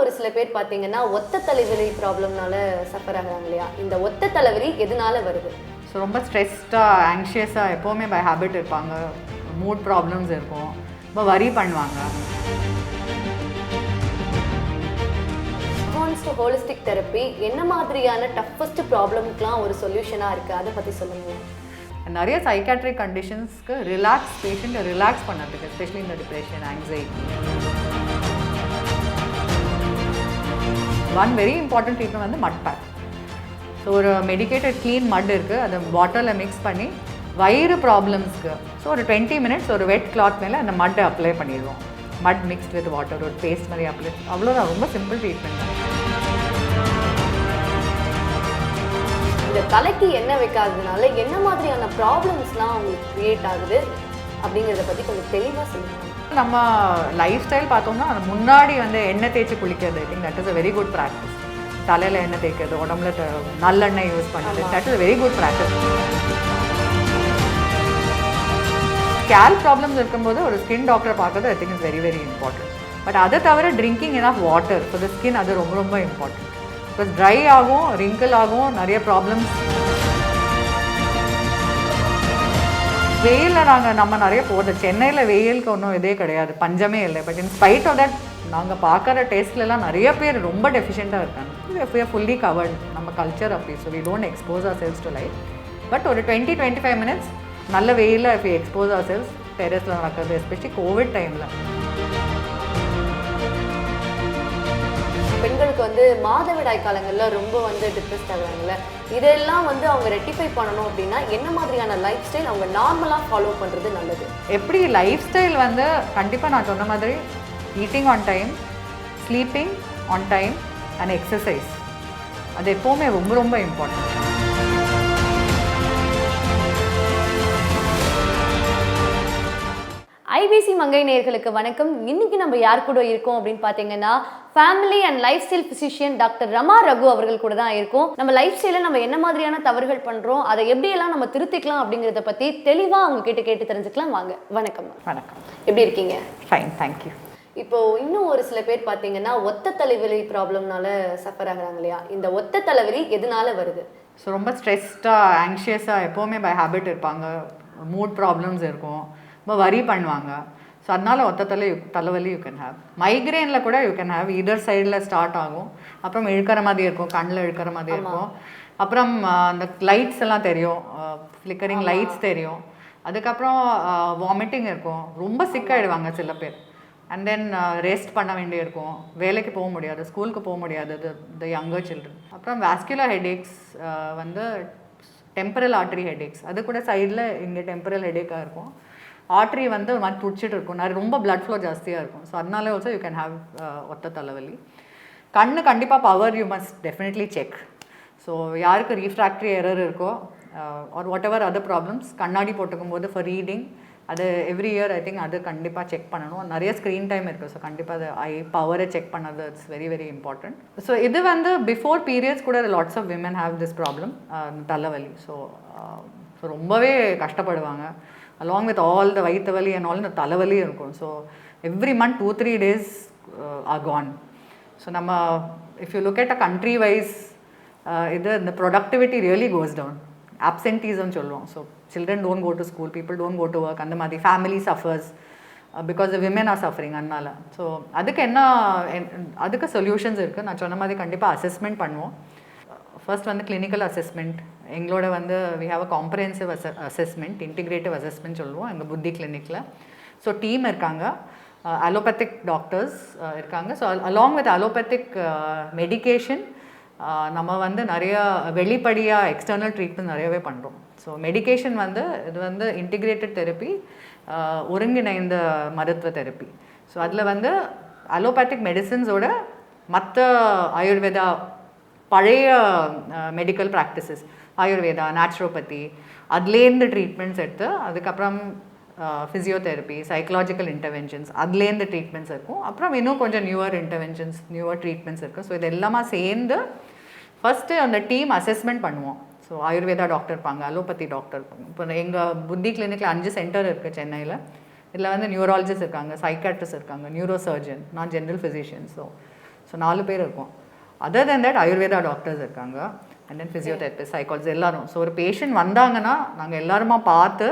ஒரு சில பேர் பார்த்தீங்கன்னா ஒத்த தலைவலி ப்ராப்ளம்னால சஃபர் ஆகுறாங்க இல்லையா? இந்த ஒத்த தலைவலி எதனால வருது? ஸோ ரொம்ப ஸ்ட்ரெஸ்டாக ஆங்ஷியஸாக எப்போவுமே பை ஹேபிட் இருப்பாங்க. மூட் ப்ராப்ளம்ஸ் இருக்கும், ரொம்ப வரி பண்ணுவாங்க. அட்வான்ஸ்டு ஹோலிஸ்டிக் தெரப்பி என்ன மாதிரியான டஃபஸ்ட் ப்ராப்ளம்க்குலாம் ஒரு சொல்யூஷனாக இருக்குது, அதை பற்றி சொல்லுங்கள். நிறைய சைக்காட்ரிக் கண்டிஷன்ஸ்க்கு பேஷண்ட்டை ரிலாக்ஸ் பண்ணதுக்கு, எஸ்பெஷலி இந்த depression, anxiety. One very important treatment வந்து மட் பேக். ஸோ ஒரு மெடிக்கேட்டட் க்ளீன் மட் இருக்குது, அதை வாட்டரில் மிக்ஸ் பண்ணி வயிறு ப்ராப்ளம்ஸ்க்கு ஸோ ஒரு 20 minutes ஒரு வெட் கிளாத் மேலே அந்த மட்டை அப்ளை பண்ணிடுவோம். மட் மிக்ஸ்ட் வித் வாட்டர், ஒரு பேஸ்ட் மாதிரி அப்ளை, அவ்வளோதான். ரொம்ப சிம்பிள் ட்ரீட்மெண்ட் தான். இந்த தலைக்கு எண்ணெய் வைக்காததுனால என்ன மாதிரியான ப்ராப்ளம்ஸ்லாம் உங்களுக்கு க்ரியேட் ஆகுது அப்படிங்கிறத பற்றி கொஞ்சம் தெளிவாக சொல்லுங்கள். நம்ம லைஃப் ஸ்டைல் பார்த்தோம்னா அது முன்னாடி வந்து எண்ணெய் தேய்ச்சி குளிக்கிறது, I think that is a very good practice. தலையில் எண்ணெய் தேய்க்கிறது, உடம்புல நல்லெண்ணெய் யூஸ் பண்ணுறது, that is a very good practice. Scalp problems இருக்கும்போது ஒரு ஸ்கின் டாக்டரை பார்க்கறது I think is very very important. But அதை தவிர drinking enough water for the skin, அது ரொம்ப ரொம்ப இம்பார்ட்டன்ட். ப்ளஸ் ட்ரை ஆகும், ரிங்கிள் ஆகும், நிறைய ப்ராப்ளம்ஸ். வெயிலில் நம்ம நிறைய போகிறது, சென்னையில் வெயிலுக்கு ஒன்றும் இதே கிடையாது, பஞ்சமே இல்லை. But in spite of that நாங்கள் பார்க்குற டேஸ்ட்லலாம் நிறைய பேர் ரொம்ப டெஃபிஷியண்ட்டாக இருக்காங்க. வி ஆர் ஃபுல்லி கவர்ட், நம்ம கல்ச்சர் அப்படி. So we don't expose our cells to light. But ஒரு 20-25 minutes நல்ல வெயிலில் if you expose our cells, டெரஸில் நடக்கிறது, எஸ்பெஷலி கோவிட் டைமில். பெண்களுக்கு வந்து மாதவிடாய் காலங்களில் ரொம்ப வந்து டிப்ரெஸ்ட் ஆகுறாங்கல்ல, இதெல்லாம் வந்து அவங்க ரெக்டிஃபை பண்ணணும் அப்படின்னா என்ன மாதிரியான லைஃப் ஸ்டைல் அவங்க நார்மலாக ஃபாலோ பண்ணுறது நல்லது? எப்படி லைஃப் ஸ்டைல் வந்து கண்டிப்பாக நான் சொன்ன மாதிரி eating on time, sleeping on time and exercise, அது எப்போவுமே ரொம்ப ரொம்ப இம்பார்ட்டன்ட். ஐபிசி மங்கை நேயர்களுக்கு வணக்கம். இன்னைக்கு நம்ம யார் கூட இருக்கோம் அப்படின்னு பார்த்தீங்கன்னா family and life style physician doctor Rama Raghu அவர்கள் கூட தான் இருக்கோம். நம்ம லைஃப் ஸ்டைலில் நம்ம என்ன மாதிரியான தவறுகள் பண்ணுறோம், அதை எப்படியெல்லாம் நம்ம திருத்திக்கலாம் அப்படிங்கிறத பற்றி தெளிவாக அவங்க கேட்டு தெரிஞ்சுக்கலாம். வாங்க. வணக்கம். வணக்கம். எப்படி இருக்கீங்க? Fine, thank you. இப்போ இன்னும் ஒரு சில பேர் பார்த்தீங்கன்னா ஒத்த தலைவலி ப்ராப்ளம்னால சஃபர் ஆகுறாங்க இல்லையா? இந்த ஒத்த தலைவலி எதனால வருது? ஸோ ரொம்ப ஸ்ட்ரெஸ்டாக ஆங்ஷியஸாக எப்போவுமே பை ஹேபிட் இருப்பாங்க. மூட் ப்ராப்ளம்ஸ் இருக்கும், ரொம்ப வரி பண்ணுவாங்க. ஸோ அதனால் ஒத்த தலைவலி யூ கேன் ஹேவ். மைக்ரேனில் கூட யூ கேன் ஹேவ். இதர் சைடில் ஸ்டார்ட் ஆகும், அப்புறம் இழுக்கிற மாதிரி இருக்கும், கண்ணில் இழுக்கிற மாதிரி இருக்கும். அப்புறம் அந்த லைட்ஸ் எல்லாம் தெரியும், ஃப்ளிக்கரிங் லைட்ஸ் தெரியும். அதுக்கப்புறம் வாமிட்டிங் இருக்கும், ரொம்ப சிக்காயிடுவாங்க சில பேர். அண்ட் தென் ரெஸ்ட் பண்ண வேண்டியிருக்கும், வேலைக்கு போக முடியாது, ஸ்கூலுக்கு போக முடியாது, த யங்கர் சில்ட்ரன். அப்புறம் வாஸ்குலர் ஹெடேக்ஸ் வந்து டெம்பரல் ஆர்டரி ஹெடேக்ஸ், அது கூட சைடில் இங்கே டெம்பரல் ஹெடேக்காக இருக்கும். ஆர்ட்ரி வந்து ஒரு மாதிரி துடிச்சிட்டு இருக்கும், நிறைய ரொம்ப பிளட் ஃப்ளோ ஜாஸ்தியாக இருக்கும். ஸோ அதனால ஆல்சோ யூ கேன் ஹேவ் ஒத்த தலைவலி. கண்ணு கண்டிப்பாக power you must definitely check. So யாருக்கு ரீஃப்ராக்டரி எரர் இருக்கோ or whatever other problems, கண்ணாடி போட்டுக்கும் போது ஃபார் ரீடிங், அது எவ்ரி இயர் ஐ திங்க் அது கண்டிப்பாக செக் பண்ணணும். நிறைய ஸ்க்ரீன் டைம் இருக்குது, ஸோ கண்டிப்பாக அது ஐ பவரை செக் பண்ணது it's very very important. So இது வந்து பிஃபோர் பீரியட்ஸ் கூட lots of women have this problem, தலைவலி. ஸோ ரொம்பவே கஷ்டப்படுவாங்க. along with all the வயிற்று வலி and all, இந்த தலைவலி இருக்கும். So every month 2-3 days are gone. So நம்ம if you look at a country wise, இது இந்த ப்ரொடக்டிவிட்டி ரியலி கோஸ் டவுன். ஆப்சென்டீஸ்ன்னு சொல்லுவோம். So children don't go to school, people don't go to work, அந்த மாதிரி family suffers because the women are suffering. அதனால so அதுக்கு solutions இருக்குது. நான் சொன்ன மாதிரி கண்டிப்பாக அசஸ்மெண்ட் பண்ணுவோம். ஃபர்ஸ்ட் வந்து கிளினிக்கல் அசஸ்மெண்ட். எங்களோட வந்து we have a comprehensive assessment, integrative assessment சொல்லுவோம் எங்கள் புத்தி கிளினிக்கில். ஸோ டீம் இருக்காங்க, அலோபேத்திக் டாக்டர்ஸ் இருக்காங்க. So along with allopathic medication நம்ம வந்து நிறையா வெளிப்படையாக எக்ஸ்டர்னல் ட்ரீட்மெண்ட் நிறையவே பண்ணுறோம். ஸோ மெடிகேஷன் வந்து இது வந்து இன்டிகிரேட்டட் தெரப்பி, ஒருங்கிணைந்த மருத்துவ தெரப்பி. ஸோ அதில் வந்து அலோபேத்திக் மெடிசன்ஸோட மற்ற ஆயுர்வேதா பழைய மெடிக்கல் ப்ராக்டிசஸ், ஆயுர்வேதா, நேச்சுரோபதி, அதுலேருந்து ட்ரீட்மெண்ட்ஸ் எடுத்து அதுக்கப்புறம் ஃபிசியோதெரப்பி, சைக்கலாஜிக்கல் இன்டர்வென்ஷன்ஸ், அதுலேருந்து ட்ரீட்மெண்ட்ஸ் இருக்கும். அப்புறம் இன்னும் கொஞ்சம் நியூவர் இன்டர்வென்ஷன்ஸ், நியூவர் ட்ரீட்மெண்ட்ஸ் இருக்குது. ஸோ இது எல்லாமே சேர்ந்து ஃபஸ்ட்டு அந்த டீம் அசஸ்மெண்ட் பண்ணுவோம். ஸோ ஆயுர்வேதா டாக்டர் இருப்பாங்க, அலோபதி டாக்டர் இருப்பாங்க. இப்போ எங்கள் புத்தி கிளினிக்கில் 5 சென்டர் இருக்குது சென்னையில். இதில் வந்து நியூராலஜிஸ்ட் இருக்காங்க, சைக்காட்ரிஸ்ட் இருக்காங்க, நியூரோ சர்ஜன், நான் ஜென்ரல் ஃபிசிஷியன். ஸோ ஸோ 4 பேர் இருக்கும். Other than that Ayurveda doctors இருக்காங்க, அண்ட் தென் ஃபிசியோதெரபிஸ்ட், சைக்காலஜி எல்லாரும். ஸோ ஒரு பேஷண்ட் வந்தாங்கன்னா நாங்கள் எல்லாருமா பார்த்து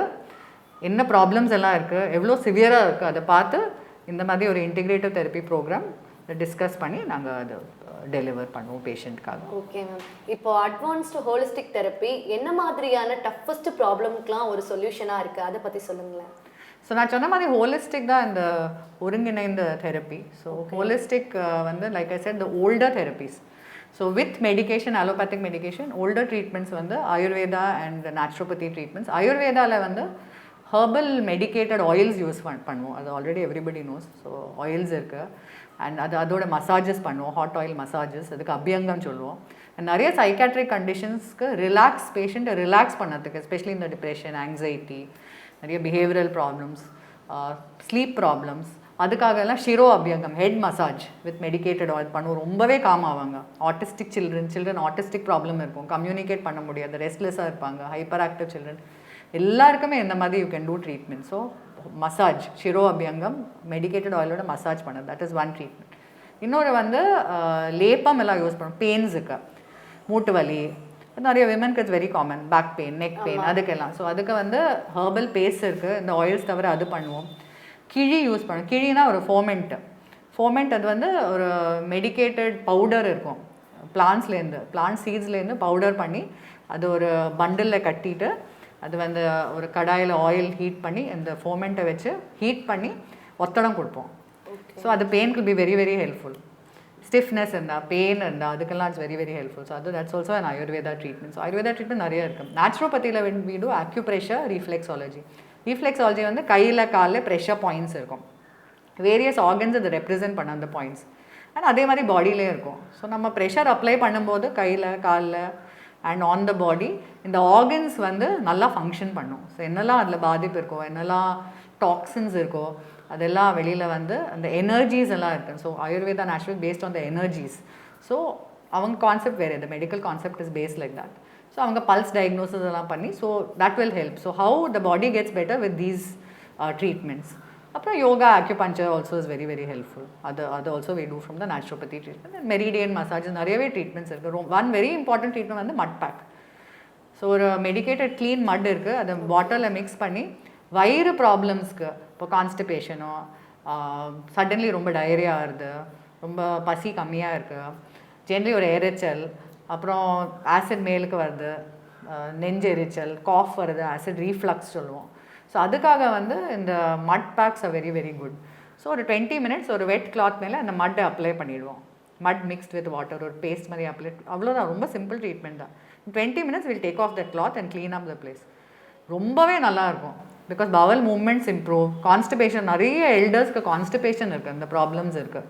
என்ன ப்ராப்ளம்ஸ் எல்லாம் இருக்குது, எவ்வளோ சிவியராக இருக்குது அதை பார்த்து இந்த மாதிரி ஒரு இன்டிகிரேட்டிவ் தெரப்பி ப்ரோக்ராம் டிஸ்கஸ் பண்ணி நாங்கள் அதை டெலிவர் பண்ணுவோம் பேஷண்ட்காக. Okay ma'am. இப்போ அட்வான்ஸ்டு ஹோலிஸ்டிக் தெரப்பி என்ன மாதிரியான டஃபஸ்ட் ப்ராப்ளம்க்குலாம் ஒரு சொல்யூஷனாக இருக்குது, அதை பற்றி சொல்லுங்களேன். ஸோ நான் சொன்ன மாதிரி ஹோலிஸ்டிக் தான் இந்த ஒருங்கிணைந்த தெரப்பி. ஸோ ஹோலிஸ்டிக் வந்து like I said the older therapies. So with medication, allopathic medication, older treatments வந்து ஆயுர்வேதா அண்ட் நேச்சுரோபதி ட்ரீட்மெண்ட்ஸ். ஆயுர்வேதாவில் வந்து ஹெர்பல் மெடிக்கேட்டட் ஆயில்ஸ் யூஸ் பண்ணுவோம், அது already everybody knows. So oils இருக்குது, அண்ட் அதோட மசாஜஸ் பண்ணுவோம், ஹாட் ஆயில் மசாஜஸ், அதுக்கு அபியங்கம் சொல்லுவோம். அண்ட் நிறைய சைக்காட்ரிக் கண்டிஷன்ஸ்க்கு பேஷண்ட்டை ரிலாக்ஸ் பண்ணதுக்கு, எஸ்பெஷலி இந்த டிப்ரெஷன், ஆங்ஸைட்டி, நிறைய பிஹேவியரல் ப்ராப்ளம்ஸ், ஸ்லீப் ப்ராப்ளம்ஸ், அதுக்காக எல்லாம் shiro abhyangam, head massage with medicated oil பண்ணுவோம். ரொம்பவே காம் ஆவாங்க. ஆட்டிஸ்டிக் சில்ட்ரன் ஆட்டிஸ்டிக் ப்ராப்ளம் இருக்கும், கம்யூனிகேட் பண்ண முடியாது, ரெஸ்ட்லெஸ்ஸாக இருப்பாங்க, ஹைப்பர் ஆக்டிவ் சில்ட்ரன், எல்லாருக்குமே இந்த மாதிரி you can do treatment. So massage, shiro abhyangam, medicated ஆயிலோட மசாஜ் பண்ணது, தட் இஸ் ஒன் ட்ரீட்மெண்ட். இன்னொரு வந்து லேப்பம் எல்லாம் யூஸ் பண்ணுவோம் பெயின்ஸுக்கு, மூட்டு வலி, நிறைய விமனுக்கு it's very common, back pain, neck pain, அதுக்கெல்லாம். ஸோ அதுக்கு வந்து ஹெர்பல் பேஸ்ட் இருக்குது, இந்த ஆயில்ஸ் தவிர அது பண்ணுவோம். கிழி யூஸ் பண்ணுவோம். கிழினா ஒரு ஃபோமெண்ட், அது வந்து ஒரு மெடிக்கேட்டட் பவுடர் இருக்கும், பிளான்ட் சீட்ஸ்லேருந்து பவுடர் பண்ணி அது ஒரு பண்டிலில் கட்டிட்டு அது வந்து ஒரு கடாயில் ஆயில் ஹீட் பண்ணி இந்த ஃபோமெண்ட்டை வச்சு ஹீட் பண்ணி ஒத்தடம் கொடுப்போம். ஸோ அது பெயின்க்கு be very very helpful. Stiffness இருந்தால், பெயின் இருந்தால், அதுக்கெல்லாம் it's very very helpful. So that's also an Ayurveda treatment. So Ayurveda treatment நிறைய இருக்குது. நேச்சுரோபதியில் we do அக்யூப்ரெஷர், ரீஃப்ளெக்ஸாலஜி வந்து கையில் காலில் ப்ரெஷர் பாயிண்ட்ஸ் இருக்கும், வேரியஸ் ஆர்கன்ஸ் அதை ரெப்ரசென்ட் பண்ண அந்த பாயிண்ட்ஸ், அண்ட் அதே மாதிரி பாடியிலே இருக்கும். ஸோ நம்ம ப்ரெஷர் அப்ளை பண்ணும்போது கையில், காலில் அண்ட் ஆன் த பாடி இந்த ஆர்கன்ஸ் வந்து நல்லா ஃபங்க்ஷன் பண்ணும். ஸோ என்னெல்லாம் அதில் பாதிப்பு இருக்கோ, என்னெல்லாம் டாக்ஸின்ஸ் இருக்கோ, அதெல்லாம் வெளியில் வந்து அந்த எனர்ஜிஸ் எல்லாம் இருக்குது. So Ayurveda natural based on the energies. So அவங்க கான்செப்ட் வேறு, இந்த medical concept is based like that. So அவங்க பல்ஸ் டயக்னோசிஸ் எல்லாம் பண்ணி, so that will help. So how the body gets better with these treatments. அப்புறம் yoga, acupuncture also is very very helpful. அது also we do from the naturopathy treatment. And meridian massage, நிறையவே treatments இருக்குது. One very important treatment வந்து mud back. So ஒரு medicated clean மட் இருக்குது, அதை வாட்டரில் மிக்ஸ் பண்ணி வயிறு ப்ராப்ளம்ஸ்க்கு, இப்போ கான்ஸ்டிபேஷனோ, சடன்லி ரொம்ப டயரியா ஆகுது, ரொம்ப பசி கம்மியாக இருக்குது, ஜென்ரலி ஒரு எரிச்சல், அப்புறம் ஆசிட் மேலுக்கு வருது, நெஞ்சு எரிச்சல், காஃப் வருது, ஆசிட் ரீஃப்ளக்ஸ் சொல்லுவோம். ஸோ அதுக்காக வந்து இந்த mud packs are very very good. So ஒரு 20 minutes ஒரு வெட் கிளாத் மேலே அந்த மட்டை அப்ளை பண்ணிவிடுவோம். மட் மிக்ஸ்ட் வித் வாட்டர், ஒரு பேஸ்ட் மாதிரி அப்ளை, அவ்வளோதான். ரொம்ப சிம்பிள் ட்ரீட்மெண்ட் தான். 20 minutes will take off the cloth and clean up the place. ரொம்பவே நல்லாயிருக்கும். Because bowel movements improve, constipation, நிறைய எல்டர்ஸ்க்கு கான்ஸ்டிபேஷன் இருக்குது, அந்த ப்ராப்ளம்ஸ் இருக்குது.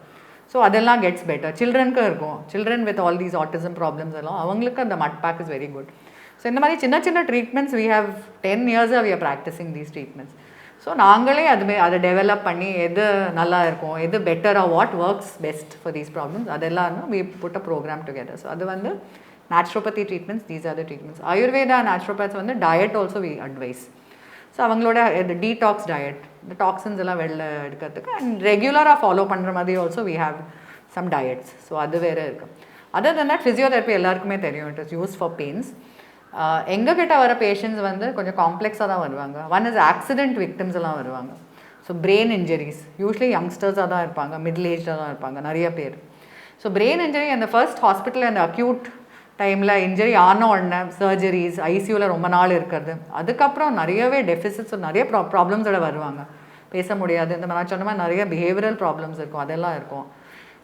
ஸோ அதெல்லாம் கெட்ஸ் பெட்டர். சில்ட்ரனுக்கும் இருக்கும், children with all these autism problems எல்லாம், அவங்களுக்கு அந்த mud pack is very good. So இந்த மாதிரி சின்ன சின்ன treatments we have 10 years we are practicing these treatments. So நாங்களே அதை டெவலப் பண்ணி எது நல்லா இருக்கும், எது பெட்டராக, what works best for these problems, அதெல்லாம் we put a program together. So அது வந்து naturopathy treatments, these are the treatments. Ayurveda naturopaths வந்து diet also we advise. So அவங்களோட இந்த டீடாக்ஸ் டயட், இந்த டாக்ஸின்ஸ் எல்லாம் வெளில எடுக்கிறதுக்கு, அண்ட் ரெகுலராக ஃபாலோ பண்ணுற மாதிரி also we have some diets. So அது வேறு இருக்குது. அதர் தென் தட் ஃபிசியோதெரப்பி எல்லாருக்குமே தெரியும், it is use for pains. எங்ககிட்ட வர பேஷண்ட்ஸ் வந்து கொஞ்சம் காம்ப்ளெக்ஸாக தான் வருவாங்க. ஒன் இஸ் ஆக்சிடென்ட் விக்டிம்ஸ் எல்லாம் வருவாங்க. ஸோ பிரெயின் இன்ஜுரிஸ், யூஸ்வலி யங்ஸ்டர்ஸாக தான் இருப்பாங்க, மிடில் ஏஜ்டாக தான் இருப்பாங்க நிறைய பேர். ஸோ பிரெயின் இன்ஜுரி அந்த ஃபர்ஸ்ட் ஹாஸ்பிட்டலில் அந்த அக்யூட் டைமில் இன்ஜுரி ஆன உடனே சர்ஜரிஸ், ஐசியூவில் ரொம்ப நாள் இருக்கிறது, அதுக்கப்புறம் நிறையவே டெஃபிசிட்ஸ், நிறைய ப்ராப்ளம்ஸோட வருவாங்க. பேச முடியாது, இந்த மாதிரி சொன்ன மாதிரி நிறைய பிஹேவியரல் ப்ராப்ளம்ஸ் இருக்கும், அதெல்லாம் இருக்கும்.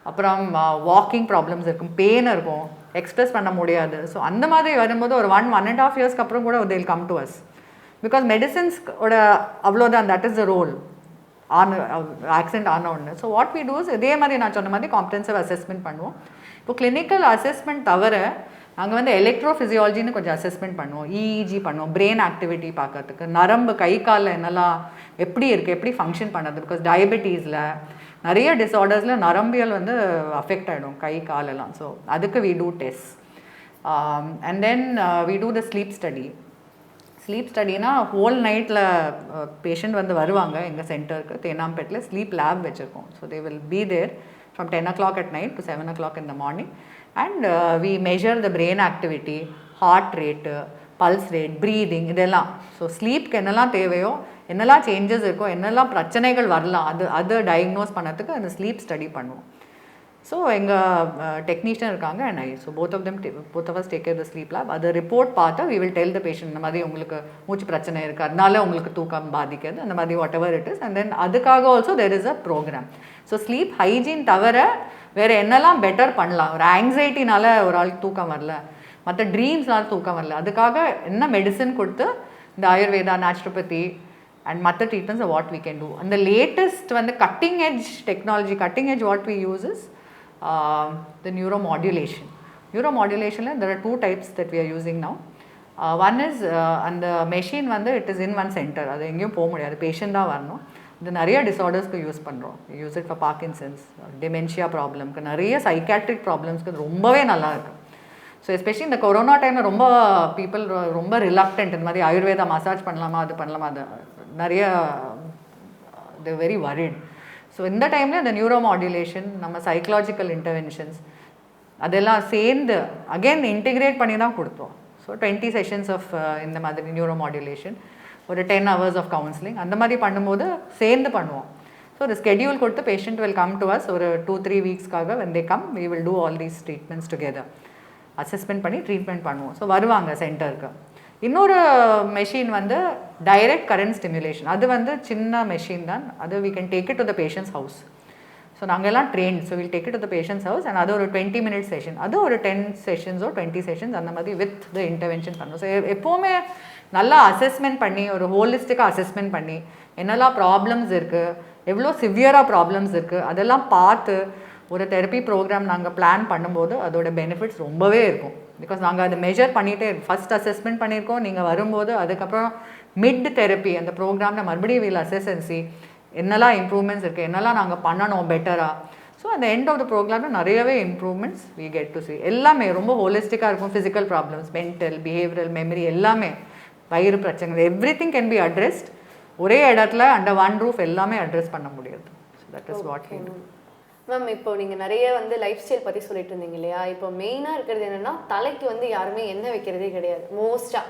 அப்புறம் வாக்கிங் ப்ராப்ளம்ஸ் இருக்கும், பெயின் இருக்கும், எக்ஸ்பிரஸ் பண்ண முடியாது. ஸோ அந்த மாதிரி வரும்போது ஒரு 1.5 yearsக்கு அப்புறம் கூட they will come to us. Because மெடிசின்ஸோட அவ்வளோதான், that is the role accident ஆன ஒன்று. So what we do is, இதே மாதிரி நான் சொன்ன மாதிரி காம்ப்ரிஹென்சிவ் அசஸ்மெண்ட் பண்ணுவோம். இப்போ கிளினிக்கல் அசஸ்மெண்ட் தவிர நாங்கள் வந்து எலக்ட்ரோஃபிசியாலஜின்னு கொஞ்சம் அசஸ்மெண்ட் பண்ணுவோம், இஇஜி பண்ணுவோம், பிரெயின் ஆக்டிவிட்டி பார்க்கறதுக்கு, நரம்பு கை காலில் என்னெல்லாம் எப்படி இருக்குது, எப்படி ஃபங்க்ஷன் பண்ணுறது. பிகாஸ் டயபெட்டீஸில் நிறைய டிஸார்டர்ஸில் நரம்பியல் வந்து அஃபெக்ட் ஆகிடும், கை காலெல்லாம். ஸோ அதுக்கு we do tests. And then we do the sleep study. Sleep ஸ்டடினா ஹோல் நைட்டில் பேஷண்ட் வந்து வருவாங்க எங்கள் சென்டருக்கு, தேனாம்பேட்டில் ஸ்லீப் லேப் வச்சுருக்கோம். So they will be there from 10 o'clock at night to 7 o'clock in the morning. And we measure the brain activity, heart rate, pulse rate, breathing, இதெல்லாம். So ஸ்லீப்க்கு என்னெல்லாம் தேவையோ என்னெல்லாம் சேஞ்சஸ் இருக்கோ என்னெல்லாம் பிரச்சனைகள் வரலாம் அது டயக்னோஸ் பண்ணதுக்கு அந்த ஸ்லீப் ஸ்டடி பண்ணுவோம். ஸோ எங்கள் டெக்னீஷியன் இருக்காங்க and so both of us take care of the sleep lab. அது ரிப்போர்ட் பார்த்தா we will tell the patient இந்த மாதிரி உங்களுக்கு மூச்சு பிரச்சனை இருக்குது, அதனால உங்களுக்கு தூக்கம் பாதிக்கிறது, அந்த மாதிரி whatever it is. And then அதுக்காக also there is a program. So sleep hygiene தவிர வேறு என்னெல்லாம் பெட்டர் பண்ணலாம். ஒரு ஆங்ஸைட்டினால ஒரு ஆளுக்கு தூக்கம் வரல, மற்ற ட்ரீம்ஸ்னால தூக்கம் வரல, அதுக்காக என்ன மெடிசன் கொடுத்து இந்த ஆயுர்வேதா, நேச்சுரோபதி அண்ட் மற்ற treatments what we can do. அந்த லேட்டஸ்ட் வந்து cutting edge technology, cutting edge what we use is the neuromodulation. Neuromodulation, there are two types that we are using now. One is and the machine வந்து it is in one center, அது எங்கேயும் போக முடியாது, patient தான் வரணும். இது நிறைய டிஸார்டர்ஸ்க்கு யூஸ் பண்ணுறோம். Use it for Parkinson's, dementia ப்ராப்ளம்க்கு, நிறைய சைக்காட்ரிக் ப்ராப்ளம்ஸ்க்கு ரொம்பவே நல்லா இருக்குது. ஸோ எஸ்பெஷலி இந்த கொரோனா டைமில் ரொம்ப பீப்புள் ரொம்ப ரிலக்டன்ட், இந்த மாதிரி ஆயுர்வேதா மசாஜ் பண்ணலாமா அது பண்ணலாமா, அது நிறைய தே வெரி வரிட். ஸோ இந்த டைமில் இந்த நியூரோ மாடுலேஷன், நம்ம சைக்கலாஜிக்கல் இன்டர்வென்ஷன்ஸ் அதெல்லாம் சேர்ந்து அகெயின் இன்டிகிரேட் பண்ணி தான் கொடுத்தோம். ஸோ 20 செஷன்ஸ் ஆஃப் இந்த மாதிரி நியூரோ மாடுலேஷன், ஒரு 10 hours ஆஃப் கவுன்சிலிங், அந்த மாதிரி பண்ணும்போது சேர்ந்து பண்ணுவோம். ஸோ ஒரு ஸ்கெடியூல் கொடுத்து patient will come to us ஒரு 2-3 வீக்ஸ்க்காக when they come we will do all these treatments together. Assessment பண்ணி ட்ரீட்மெண்ட் பண்ணுவோம். ஸோ வருவாங்க சென்டருக்கு. இன்னொரு மெஷின் வந்து டைரக்ட் கரண்ட் ஸ்டிமுலேஷன், அது வந்து சின்ன மெஷின் தான், அது we can take it to the patient's house. So நாங்கள் எல்லாம் trained, so will take it to the patients house and அது ஒரு 20 minute செஷன், அது ஒரு 10 செஷன்ஸோ 20 செஷன்ஸ் அந்த மாதிரி வித் த இன்டர்வென்ஷன் பண்ணுவோம். ஸோ எப்போவுமே நல்லா அசஸ்மெண்ட் பண்ணி, ஒரு ஹோலிஸ்டிக்காக அசஸ்மெண்ட் பண்ணி என்னெல்லாம் ப்ராப்ளம்ஸ் இருக்குது, எவ்வளோ சிவியராக ப்ராப்ளம்ஸ் இருக்குது, அதெல்லாம் பார்த்து ஒரு தெரப்பி ப்ரோக்ராம் நாங்கள் பிளான் பண்ணும்போது அதோட பெனிஃபிட்ஸ் ரொம்பவே இருக்கும். பிகாஸ் நாங்கள் அதை மெஷர் பண்ணிகிட்டே ஃபஸ்ட் அசஸ்மெண்ட் பண்ணியிருக்கோம், நீங்கள் வரும்போது அதுக்கப்புறம் மிட் தெரப்பி அந்த ப்ரோக்ராமில் மறுபடியும் வில் அசஸ்ஸன்சி என்னெல்லாம் இம்ப்ரூவ்மெண்ட்ஸ் இருக்குது, என்னெல்லாம் நாங்கள் பண்ணணும் பெட்டராக. ஸோ அந்த எண்ட் ஆஃப் த ப்ரோக்ராமில் நிறையவே improvements we get to see. எல்லாமே ரொம்ப ஹோலிஸ்டிக்காக இருக்கும். Physical problems, mental, behavioural, memory, எல்லாமே, வயிறு பிரச்சனை, everything can be addressed. ஒரே இடத்துல அண்டர் ஒன் ரூஃப் எல்லாமே அட்ரெஸ் பண்ண முடியாது. So that is what we do. Ma'am, இப்போ நீங்கள் நிறைய வந்து லைஃப் ஸ்டைல் பற்றி சொல்லிட்டு இருந்தீங்க இல்லையா? இப்போ மெயினாக இருக்கிறது என்னென்னா, தலைக்கு வந்து யாருமே எண்ணெய் வைக்கிறதே கிடையாது. மோஸ்ட்டாக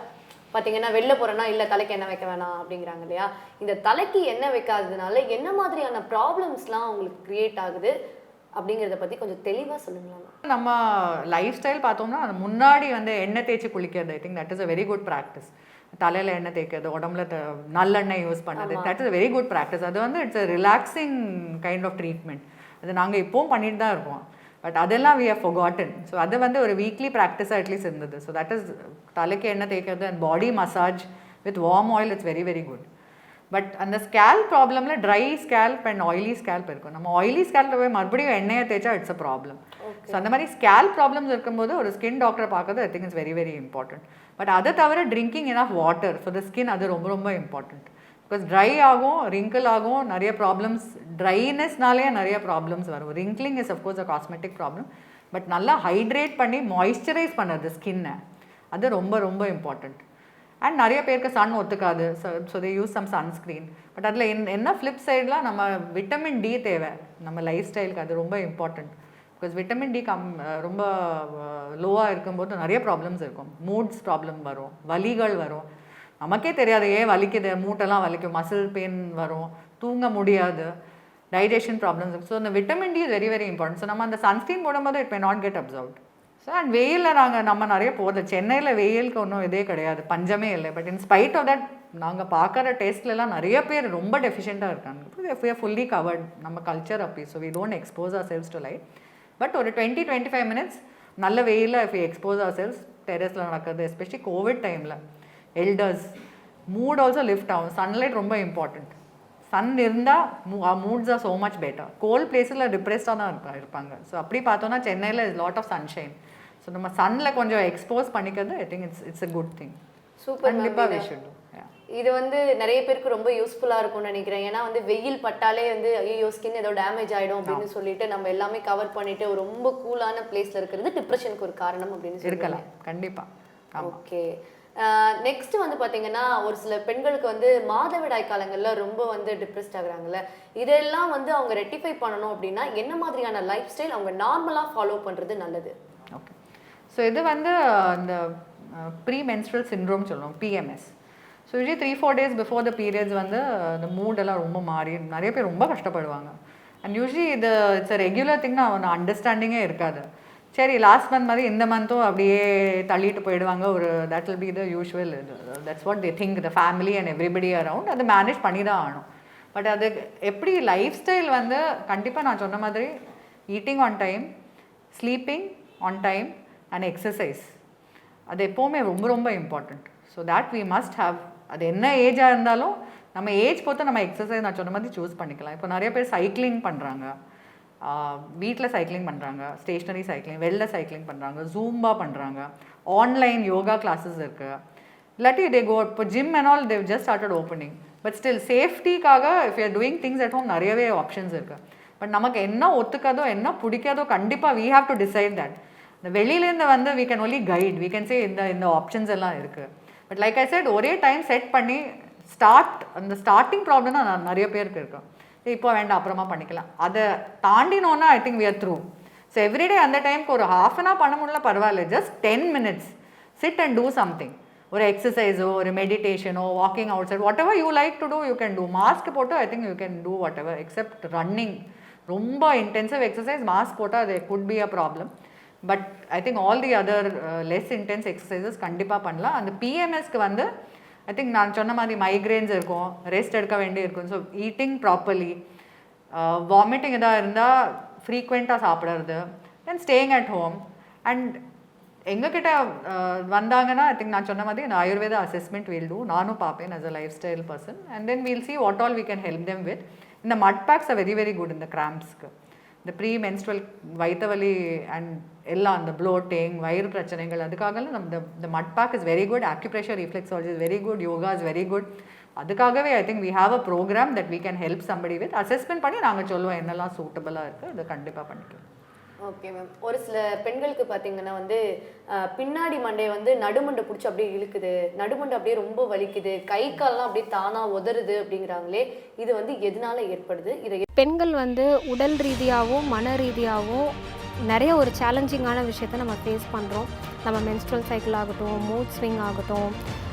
பார்த்தீங்கன்னா வெளில போகிறேன்னா இல்லை தலைக்கு எண்ணெய் வைக்க வேணாம் அப்படிங்கிறாங்க இல்லையா? இந்த தலைக்கு எண்ணெய் வைக்காததுனால என்ன மாதிரியான ப்ராப்ளம்ஸ்லாம் உங்களுக்கு க்ரியேட் ஆகுது அப்படிங்கிறத பற்றி கொஞ்சம் தெளிவாக சொல்லுங்களா? நம்ம லைஃப் ஸ்டைல் பார்த்தோம்னா அது முன்னாடி வந்து எண்ணெய் தேய்ச்சி குளிக்கிறது, I think that is a very good practice. தலையில் எண்ணெய் தேய்க்கிறது, உடம்புல நல்லெண்ணெய் யூஸ் பண்ணது, that is a very good practice. அது வந்து it's a relaxing kind of treatment. அது நாங்கள் இப்போவும் பண்ணிட்டு தான் இருக்கோம். பட் அதெல்லாம் வி ஹவ் ஃபர்காட்டன். ஸோ அது வந்து ஒரு வீக்லி ப்ராக்டிஸாக அட்லீஸ்ட் இருந்தது. ஸோ தட் இஸ் தலைக்கு எண்ணெய் தேய்க்கிறது and body massage with warm oil, it's very very good. But அந்த ஸ்கேல்ப் ப்ராப்ளமில் dry scalp and oily scalp இருக்கும். நம்ம ஆயிலி ஸ்கேல்பில் போய் மறுபடியும் எண்ணெயை தேய்ச்சா இட்ஸ் அ ப்ராப்ளம். ஸோ அந்த மாதிரி ஸ்கேல்ப் ப்ராப்ளம்ஸ் இருக்கும்போது ஒரு ஸ்கின் டாக்டரை பார்க்கறது I think it's very very important. But அதை தவிர drinking enough water for the skin, அது ரொம்ப ரொம்ப இம்பார்ட்டன்ட். பிகாஸ் ட்ரை ஆகும், ரிங்கிள் ஆகும், நிறைய ப்ராப்ளம்ஸ், ட்ரைனஸ்னாலே நிறைய ப்ராப்ளம்ஸ் வரும். Wrinkling is of course a cosmetic problem. But நல்லா ஹைட்ரேட் பண்ணி மாய்ஸ்சரைஸ் பண்ணுறது ஸ்கின்னை, அது ரொம்ப ரொம்ப இம்பார்ட்டண்ட். அண்ட் நிறைய பேருக்கு சன் ஒத்துக்காது, so they use some sunscreen. But அதில் என்ன ஃப்ளிப் சைடில் நம்ம விட்டமின் டி தேவை நம்ம லைஃப் ஸ்டைலுக்கு, அது ரொம்ப இம்பார்ட்டண்ட். பிகாஸ் விட்டமின் டி ரொம்ப லோவாக இருக்கும்போது நிறைய ப்ராப்ளம்ஸ் இருக்கும். மூட்ஸ் ப்ராப்ளம் வரும், வலிகள் வரும், நமக்கே தெரியாது ஏன் வலிக்குது, மூட்டெல்லாம் வலிக்கும், மசில் பெயின் வரும், தூங்க முடியாது, டைஜஷன் ப்ராப்ளம்ஸ். ஸோ அந்த vitamin D is very very important. So நம்ம அந்த சன்ஸ்க்ரீன் போடும்போது it may not get absorbed. So and வெயிலில் நம்ம நிறைய போகிறது, சென்னையில் வெயிலுக்கு ஒன்றும் இதே கிடையாது, பஞ்சமே இல்லை. But in spite of that நாங்கள் பார்க்குற டேஸ்ட்லலாம் நிறைய பேர் ரொம்ப டெஃபிஷியண்ட்டாக இருக்காங்க. வி ஆர் ஃபுல்லி கவர்ட், நம்ம கல்ச்சர் அப்படி. So we don't expose our cells to light. But ஒரு 20-25 minutes நல்ல வெயிலில் if we expose our cells, டெரஸில் நடக்கிறது, எஸ்பெஷலி கோவிட் டைமில் எல்டர்ஸ் மூட் ஆல்சோ லிஃப்ட் ஆகும். சன்லைட் ரொம்ப இம்பார்ட்டண்ட். சன் இருந்தால் moods are so much better. Cold பிளேஸில் டிப்ரெஸ்டாக தான் இருப்பாங்க. ஸோ அப்படி பார்த்தோன்னா சென்னையில் is lot of sunshine. So நம்ம சன்னில் கொஞ்சம் எக்ஸ்போஸ் பண்ணிக்கிறது I think it's a good thing. Super. கண்டிப்பாக வி ஷுட் டு. இது வந்து நிறைய பேருக்கு ரொம்ப யூஸ்ஃபுல்லாக இருக்கும்னு நினைக்கிறேன். ஏன்னா வந்து வெயில் பட்டாலே வந்து ஐயோ ஸ்கின் ஏதோ டேமேஜ் ஆகிடும் அப்படின்னு சொல்லிட்டு நம்ம எல்லாமே கவர் பண்ணிட்டு ஒரு ரொம்ப கூலான பிளேஸில் இருக்கிறது டிப்ரெஷனுக்கு ஒரு காரணம் அப்படின்னு இருக்கலாம். கண்டிப்பாக. ஓகே நெக்ஸ்ட் வந்து பாத்தீங்கன்னா ஒரு சில பெண்களுக்கு வந்து மாதவிடாய் காலங்கள்ல ரொம்ப வந்து டிப்ரெஸ்ட் ஆகுறாங்கல்ல, இதெல்லாம் வந்து அவங்க ரெக்டிஃபை பண்ணணும் அப்படின்னா என்ன மாதிரியான லைஃப் ஸ்டைல் அவங்க நார்மலா ஃபாலோ பண்றது நல்லது? ஓகே, ஸோ இது வந்து இந்த ப்ரீ மென்ஸ்ட்ரல் சிண்ட்ரோம் சொல்லுவோம், BMS. So usually 3-4 days before the periods வந்து இந்த மூடெல்லாம் ரொம்ப மாறி நிறைய பேர் ரொம்ப கஷ்டப்படுவாங்க. அண்ட் யூஸ்வலி இது இட்ஸ் அ ரெகுலர் திங்னா அவன் அண்டர்ஸ்டாண்டிங்கே இருக்காது. சரி லாஸ்ட் மந்த் மாதிரி இந்த மந்த்தும் அப்படியே தள்ளிட்டு போயிடுவாங்க. ஒரு that will be the usual, that's what they think the family and everybody around. அதை மேனேஜ் பண்ணி தான் ஆகணும். பட் அது எப்படி லைஃப் ஸ்டைல் வந்து கண்டிப்பாக நான் சொன்ன மாதிரி eating on time, sleeping on time and exercise அது எப்போவுமே ரொம்ப ரொம்ப important. So that we must have. அது என்ன ஏஜாக இருந்தாலும் நம்ம ஏஜ் பொறுத்து நம்ம எக்ஸசைஸ் நான் சொன்ன மாதிரி சூஸ் பண்ணிக்கலாம். இப்போ நிறைய பேர் சைக்கிளிங் பண்ணுறாங்க, வீட்டில் சைக்கிளிங் பண்ணுறாங்க, ஸ்டேஷ்னரி சைக்கிளிங், வெளில சைக்கிளிங் பண்ணுறாங்க, ஜூம்பா பண்ணுறாங்க, ஆன்லைன் யோகா கிளாஸஸ் இருக்குது. இல்லாட்டி தே கோ இப்போ gym and all they just started opening. But still சேஃப்டிக்காக if you are doing things at home நிறையவே ஆப்ஷன்ஸ் இருக்குது. பட் நமக்கு என்ன ஒத்துக்காதோ என்ன பிடிக்காதோ கண்டிப்பாக we have to decide that. இந்த வெளியிலேருந்து வந்து we can only guide, we can say இந்த ஆப்ஷன்ஸ் எல்லாம் இருக்குது. பட் லைக் ஐ செட் ஒரே டைம் செட் பண்ணி அந்த ஸ்டார்டிங் ப்ராப்ளம் தான் நிறைய பேருக்கு இருக்கும். இப்போ வேண்டாம் அப்புறமா பண்ணிக்கலாம். அதை தாண்டினோன்னா I think we are through. So everyday அந்த டைமுக்கு ஒரு half an hour பண்ண முடியல பரவாயில்ல, just 10 minutes sit and do something. ஒரு எக்ஸசைஸோ ஒரு மெடிடேஷனோ walking outside whatever you like to do you can do. Mask போட்டு I think you can do whatever except running. ரொம்ப intensive exercise mask போட்டால் அது could be a problem. But I think all the other less intense exercises கண்டிப்பாக பண்ணலாம். அந்த பிஎம்எஸ்க்கு வந்து I think நான் சொன்ன மாதிரி மைக்ரேன்ஸ் இருக்கும், ரெஸ்ட் எடுக்க வேண்டி இருக்கும். ஸோ ஈட்டிங் ப்ராப்பர்லி, வாமிட்டிங் எதாவது இருந்தால் ஃப்ரீக்வெண்ட்டாக சாப்பிட்றது, தென் ஸ்டேயிங் அட் ஹோம். அண்ட் எங்ககிட்ட வந்தாங்கன்னா ஐ திங்க் நான் சொன்ன மாதிரி இந்த ஆயுர்வேதா அசஸ்மெண்ட் வீல் டூ, நானும் பார்ப்பேன் as a lifestyle person. And then we'll see what all we can help them with. இந்த mud packs are very very good இந்த கிராம்ப்ஸ்க்கு. இந்த ப்ரீ மென்ஸ்ட்ரல் வயிற்று வலி அண்ட் எல்லாம் அந்த ப்ளோட்டிங் வயிறு பிரச்சனைகள் அதுக்காகலாம் நம்ம இந்த mud pack is very good. Acupressure reflexology is very good, yoga is very good. அதுக்காகவே I think we have a program that we can help somebody with. Assessment பண்ணி நாங்கள் சொல்லுவோம் என்னெல்லாம் சூட்டபுளாக இருக்குது, அதை கண்டிப்பாக பண்ணிக்கலாம். Okay ma'am. ஒரு சில பெண்களுக்கு பார்த்தீங்கன்னா வந்து பின்னாடி மண்டையை வந்து நடுமண்டை பிடிச்சி அப்படியே இழுக்குது, நடுமண்டை அப்படியே ரொம்ப வலிக்குது, கை கால்லாம் அப்படியே தானாக உதறுது அப்படிங்கிறாங்களே, இது வந்து எதனால ஏற்படுது? இதை பெண்கள் வந்து உடல் ரீதியாகவும் மன ரீதியாகவும் நிறைய ஒரு சேலஞ்சிங்கான விஷயத்த நம்ம ஃபேஸ் பண்ணுறோம். நம்ம மென்ஸ்ட்ரல் சைக்கிள் ஆகட்டும், மூட் ஸ்விங் ஆகட்டும்,